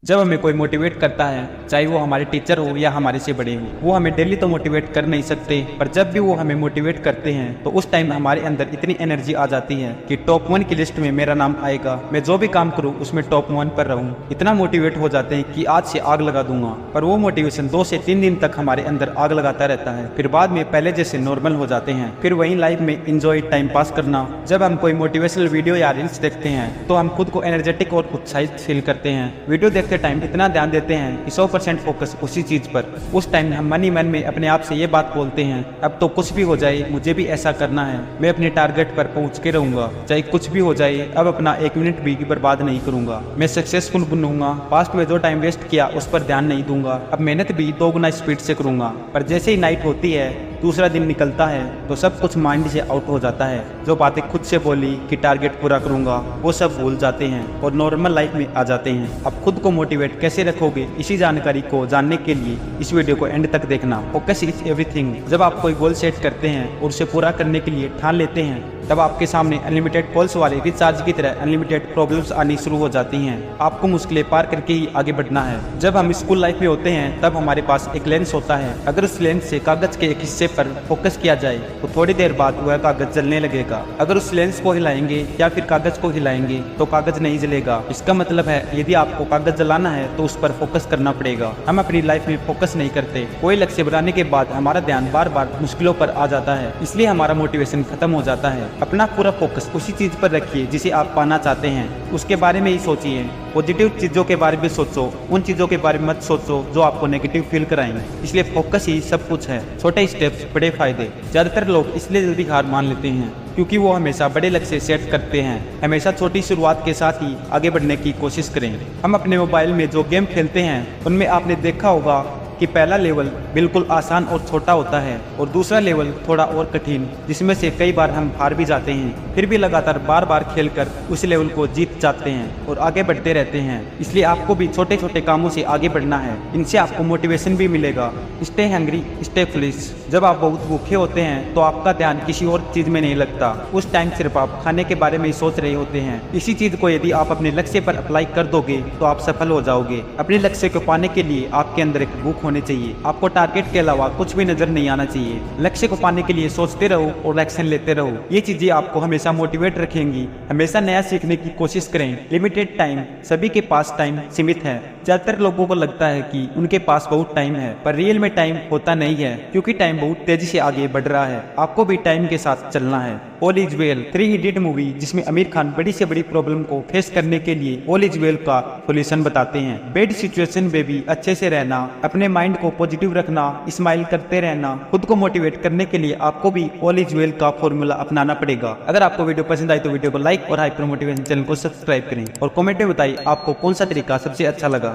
जब हमें कोई मोटिवेट करता है, चाहे वो हमारे टीचर हो या हमारे से बड़े हो, वो हमें डेली तो मोटिवेट कर नहीं सकते, पर जब भी वो हमें मोटिवेट करते हैं तो उस टाइम हमारे अंदर इतनी एनर्जी आ जाती है कि टॉप 1 की लिस्ट में मेरा नाम आएगा। मैं जो भी काम करूँ उसमें टॉप 1 पर रहूँ। इतना मोटिवेट हो जाते हैं कि आज से आग लगा दूंगा। पर वो मोटिवेशन 2 से 3 दिन तक हमारे अंदर आग लगाता रहता है, फिर बाद में पहले जैसे नॉर्मल हो जाते हैं। फिर वही लाइफ में इंजॉय टाइम पास करना। जब हम कोई मोटिवेशनल वीडियो या रील्स देखते हैं तो हम खुद को एनर्जेटिक और उत्साहित फील करते हैं। वीडियो देखते टाइम इतना ध्यान देते हैं कि 100% फोकस उसी चीज पर। उस टाइम हम मन ही मन में अपने आप से ये बात बोलते हैं, अब तो कुछ भी हो जाए मुझे भी ऐसा करना है, मैं अपने टारगेट पर पहुंच के रहूंगा, चाहे कुछ भी हो जाए, अब अपना 1 मिनट भी बर्बाद नहीं करूंगा, मैं सक्सेसफुल बनूंगा, पास्ट में जो टाइम वेस्ट किया उस पर ध्यान नहीं दूंगा, अब मेहनत भी 2 गुना स्पीड से करूंगा। पर जैसे ही नाइट होती है, दूसरा दिन निकलता है तो सब कुछ माइंड से आउट हो जाता है। जो बातें खुद से बोली कि टारगेट पूरा करूंगा, वो सब भूल जाते हैं और नॉर्मल लाइफ में आ जाते हैं। अब खुद को मोटिवेट कैसे रखोगे, इसी जानकारी को जानने के लिए इस वीडियो को एंड तक देखना। Focus is everything. जब आप कोई गोल सेट करते हैं और उसे पूरा करने के लिए ठान लेते हैं, तब आपके सामने अनलिमिटेड कॉल्स वाले रिचार्ज की तरह अनलिमिटेड प्रॉब्लम्स आनी शुरू हो जाती हैं। आपको मुश्किलें पार करके ही आगे बढ़ना है। जब हम स्कूल लाइफ में होते हैं तब हमारे पास एक लेंस होता है। अगर उस लेंस से कागज के एक हिस्से पर फोकस किया जाए तो थोड़ी देर बाद वह कागज जलने लगेगा। अगर उस लेंस को हिलाएंगे या फिर कागज को हिलाएंगे तो कागज नहीं जलेगा। इसका मतलब है यदि आपको कागज जलाना है तो उस पर फोकस करना पड़ेगा। हम अपनी लाइफ में फोकस नहीं करते। कोई लक्ष्य बनाने के बाद हमारा ध्यान बार बार मुश्किलों पर आ जाता है, इसलिए हमारा मोटिवेशन खत्म हो जाता है। अपना पूरा फोकस उसी चीज पर रखिए जिसे आप पाना चाहते हैं, उसके बारे में ही सोचिए। पॉजिटिव चीजों के बारे में सोचो, उन चीजों के बारे में मत सोचो जो आपको नेगेटिव फील कराएंगे। इसलिए फोकस ही सब कुछ है। छोटे स्टेप्स बड़े फायदे। ज्यादातर लोग इसलिए जल्दी हार मान लेते हैं क्योंकि वो हमेशा बड़े लक्ष्य सेट करते हैं। हमेशा छोटी शुरुआत के साथ ही आगे बढ़ने की कोशिश करें। हम अपने मोबाइल में जो गेम खेलते हैं उनमें आपने देखा होगा कि पहला लेवल बिल्कुल आसान और छोटा होता है और दूसरा लेवल थोड़ा और कठिन, जिसमें से कई बार हम हार भी जाते हैं, फिर भी लगातार बार बार खेलकर उस लेवल को जीत जाते हैं और आगे बढ़ते रहते हैं। इसलिए आपको भी छोटे छोटे कामों से आगे बढ़ना है। इनसे आपको मोटिवेशन भी मिलेगा। Stay hungry, stay foolish. जब आप बहुत भूखे होते हैं तो आपका ध्यान किसी और चीज में नहीं लगता। उस टाइम सिर्फ आप खाने के बारे में ही सोच रहे होते हैं। इसी चीज को यदि आप अपने लक्ष्य पर अप्लाई कर दोगे तो आप सफल हो जाओगे। अपने लक्ष्य को पाने के लिए आपके अंदर एक भूख होनी चाहिए। आपको टारगेट के अलावा कुछ भी नजर नहीं आना चाहिए। लक्ष्य को पाने के लिए सोचते रहो और एक्शन लेते रहो। ये चीजें आपको हमेशा मोटिवेट रखेंगी। हमेशा नया सीखने की कोशिश करें। Limited time. सभी के पास टाइम सीमित है। ज्यादातर लोगों को लगता है कि उनके पास बहुत टाइम है, पर रियल में टाइम होता नहीं है, क्योंकि टाइम बहुत तेजी से आगे बढ़ रहा है। आपको भी टाइम के साथ चलना है। All is well, 3 idiot movie, जिसमें आमिर खान बड़ी से बड़ी प्रॉब्लम को फेस करने के लिए ऑल इज वेल का सॉल्यूशन बताते हैं। बेड सिचुएशन में भी अच्छे से रहना, अपने माइंड को पॉजिटिव रखना, स्माइल करते रहना। खुद को मोटिवेट करने के लिए आपको भी ऑल इज वेल का फॉर्मूला अपनाना पड़ेगा। अगर आपको वीडियो पसंद आई तो वीडियो को लाइक और हाइपर मोटिवेशन चैनल को सब्सक्राइब करें और कमेंट में बताइए आपको कौन सा तरीका सबसे अच्छा लगा।